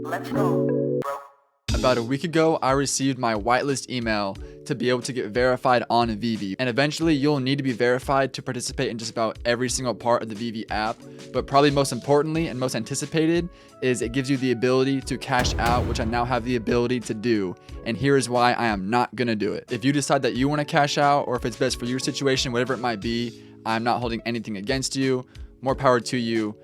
Let's go, bro. About a week ago, I received my whitelist email to be able to get verified on Veve. And eventually, you'll need to be verified to participate in just about every single part of the Veve app. But probably most importantly and most anticipated is it gives you the ability to cash out, which I now have the ability to do. And here is why I am not gonna do it. If you decide that you wanna cash out, or if it's best for your situation, whatever it might be, I'm not holding anything against you. More power to you.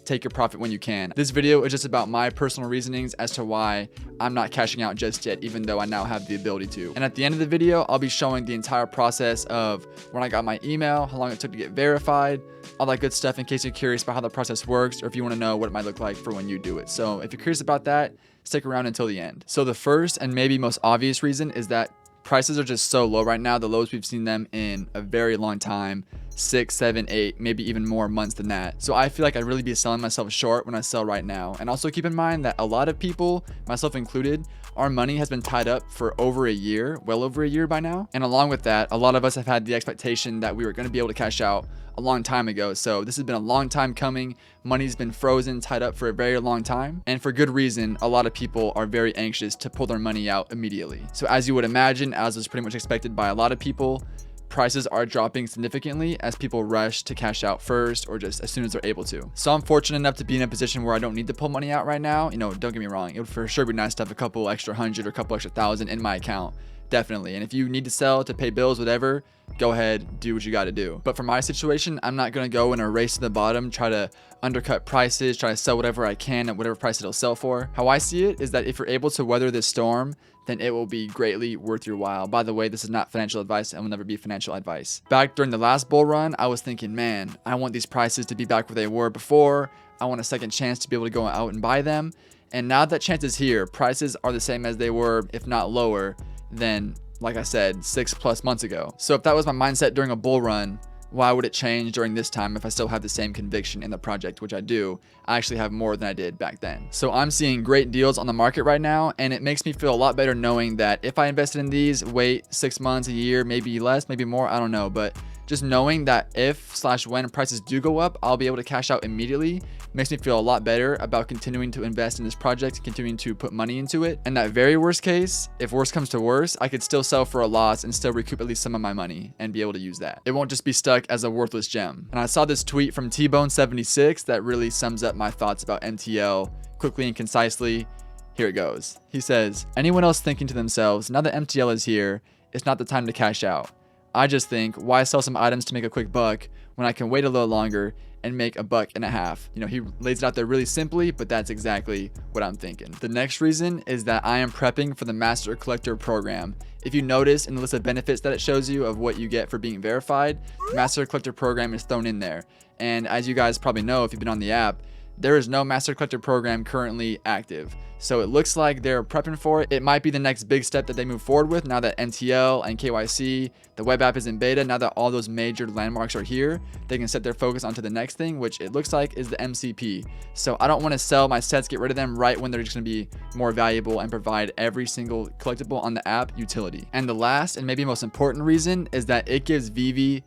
Take your profit when you can. This video is just about my personal reasonings as to why I'm not cashing out just yet, even though I now have the ability to. And at the end of the video, I'll be showing the entire process of when I got my email, how long it took to get verified, all that good stuff in case you're curious about how the process works, or if you want to know what it might look like for when you do it. So if you're curious about that, stick around until the end. So the first and maybe most obvious reason is that prices are just so low right now, the lowest we've seen them in a very long time. 6, 7, 8, maybe even more months than that. So I feel like I'd really be selling myself short when I sell right now. And also keep in mind that a lot of people, myself included, our money has been tied up for over a year, well over a year by now. And along with that, a lot of us have had the expectation that we were going to be able to cash out a long time ago. So this has been a long time coming. Money's been frozen, tied up for a very long time. And for good reason, a lot of people are very anxious to pull their money out immediately. So as you would imagine, as was pretty much expected by a lot of people, prices are dropping significantly as people rush to cash out first or just as soon as they're able to. So I'm fortunate enough to be in a position where I don't need to pull money out right now. You know, don't get me wrong. It would for sure be nice to have a couple extra hundred or a couple extra thousand in my account. Definitely. And if you need to sell to pay bills, whatever, go ahead, do what you got to do. But for my situation, I'm not going to go in a race to the bottom, try to undercut prices, try to sell whatever I can at whatever price it'll sell for. How I see it is that if you're able to weather this storm, then it will be greatly worth your while. By the way, this is not financial advice and will never be financial advice. Back during the last bull run, I was thinking, man, I want these prices to be back where they were before. I want a second chance to be able to go out and buy them. And now that chance is here, prices are the same as they were, if not lower, than, like I said, 6+ months ago. So if that was my mindset during a bull run, why would it change during this time if I still have the same conviction in the project, which I do? I actually have more than I did back then. So I'm seeing great deals on the market right now, and it makes me feel a lot better knowing that if I invested in these, wait 6 months, a year, maybe less, maybe more, I don't know, but just knowing that if/when prices do go up, I'll be able to cash out immediately makes me feel a lot better about continuing to invest in this project, continuing to put money into it. And that very worst case, if worst comes to worst, I could still sell for a loss and still recoup at least some of my money and be able to use that. It won't just be stuck as a worthless gem. And I saw this tweet from T-Bone76 that really sums up my thoughts about MTL quickly and concisely. Here it goes. He says, anyone else thinking to themselves, now that MTL is here, it's not the time to cash out. I just think, why sell some items to make a quick buck when I can wait a little longer and make $1.50? You know, he lays it out there really simply, but that's exactly what I'm thinking. The next reason is that I am prepping for the Master Collector program. If you notice in the list of benefits that it shows you of what you get for being verified, the Master Collector program is thrown in there. And as you guys probably know, if you've been on the app, there is no Master Collector program currently active. So it looks like they're prepping for it. It might be the next big step that they move forward with now that MTL and KYC, the web app is in beta. Now that all those major landmarks are here, they can set their focus onto the next thing, which it looks like is the MCP. So I don't want to sell my sets, get rid of them right when they're just going to be more valuable and provide every single collectible on the app utility. And the last and maybe most important reason is that it gives Veve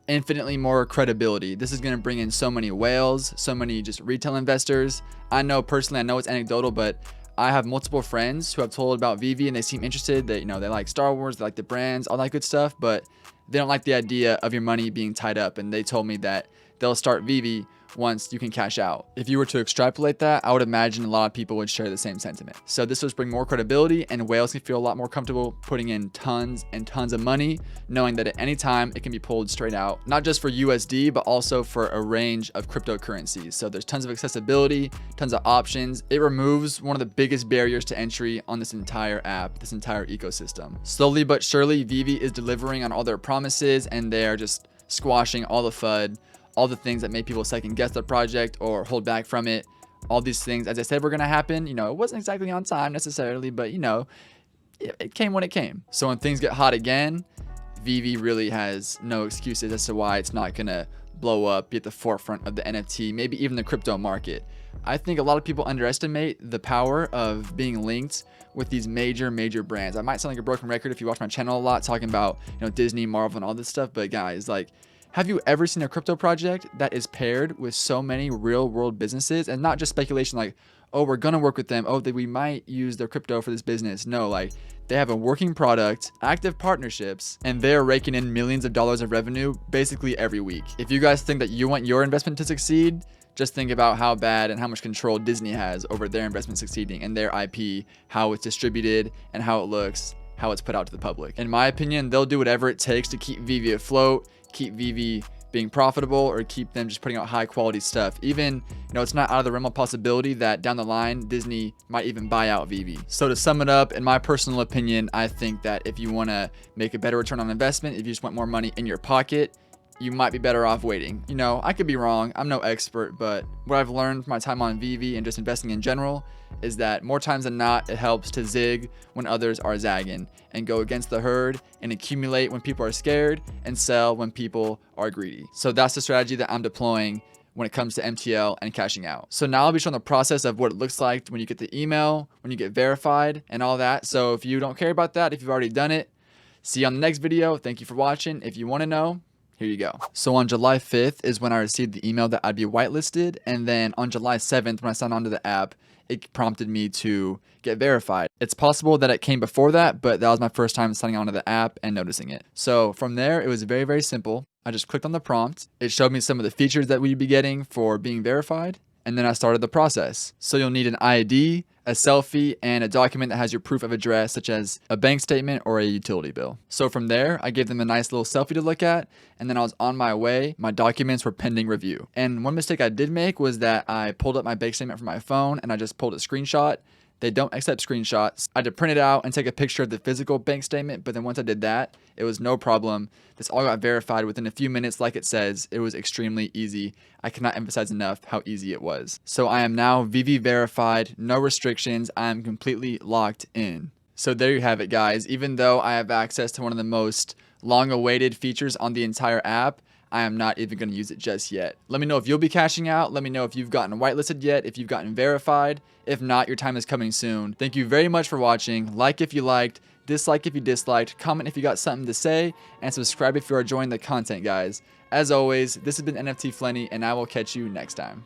infinitely more credibility. This is going to bring in so many whales, so many just retail investors. I know personally, I know it's anecdotal, but I have multiple friends who have told about Veve and they seem interested. They, you know, they like Star Wars, they like the brands, all that good stuff, but they don't like the idea of your money being tied up. And they told me that they'll start Veve once you can cash out. If you were to extrapolate that, I would imagine a lot of people would share the same sentiment. So this will bring more credibility and whales can feel a lot more comfortable putting in tons and tons of money, knowing that at any time it can be pulled straight out, not just for USD, but also for a range of cryptocurrencies. So there's tons of accessibility, tons of options. It removes one of the biggest barriers to entry on this entire app, this entire ecosystem. Slowly but surely, Veve is delivering on all their promises and they're just squashing all the FUD, all the things that make people second guess their project or hold back from it. All these things, as I said, were going to happen. You know, it wasn't exactly on time necessarily, but you know, it came when it came. So when things get hot again, Veve really has no excuses as to why it's not going to blow up, be at the forefront of the NFT, maybe even the crypto market. I think a lot of people underestimate the power of being linked with these major brands. I might sound like a broken record if you watch my channel a lot talking about, you know, Disney, Marvel, and all this stuff, but guys, like, have you ever seen a crypto project that is paired with so many real world businesses and not just speculation like, oh, we're gonna work with them, oh, we might use their crypto for this business. No, like, they have a working product, active partnerships, and they're raking in millions of dollars of revenue basically every week. If you guys think that you want your investment to succeed, just think about how bad and how much control Disney has over their investment succeeding and their IP, how it's distributed and how it looks, how it's put out to the public. In my opinion, they'll do whatever it takes to keep Veve afloat, keep Veve being profitable, or keep them just putting out high quality stuff. Even, it's not out of the realm of possibility that down the line, Disney might even buy out Veve. So to sum it up, in my personal opinion, I think that if you want to make a better return on investment, if you just want more money in your pocket, you might be better off waiting. I could be wrong. I'm no expert, but what I've learned from my time on Veve and just investing in general is that more times than not, it helps to zig when others are zagging and go against the herd and accumulate when people are scared and sell when people are greedy. So that's the strategy that I'm deploying when it comes to MTL and cashing out. So now I'll be showing the process of what it looks like when you get the email, when you get verified and all that. So if you don't care about that, if you've already done it, see you on the next video. Thank you for watching. If you want to know, here you go. So on July 5th is when I received the email that I'd be whitelisted. And then on July 7th, when I signed onto the app, it prompted me to get verified. It's possible that it came before that, but that was my first time signing onto the app and noticing it. So from there, it was very, very simple. I just clicked on the prompt. It showed me some of the features that we'd be getting for being verified. And then I started the process. So you'll need an ID, a selfie, and a document that has your proof of address, such as a bank statement or a utility bill. So from there, I gave them a nice little selfie to look at, and then I was on my way. My documents were pending review. And one mistake I did make was that I pulled up my bank statement from my phone and I just pulled a screenshot. They don't accept screenshots. I had to print it out and take a picture of the physical bank statement, but then once I did that, it was no problem. This all got verified within a few minutes, like it says. It was extremely easy. I cannot emphasize enough how easy it was. So I am now Veve verified, no restrictions. I am completely locked in. So there you have it, guys. Even though I have access to one of the most long-awaited features on the entire app, I am not even going to use it just yet. Let me know if you'll be cashing out. Let me know if you've gotten whitelisted yet, if you've gotten verified. If not, your time is coming soon. Thank you very much for watching. Like if you liked, dislike if you disliked, comment if you got something to say, and subscribe if you are enjoying the content, guys. As always, this has been NFT Flenny, and I will catch you next time.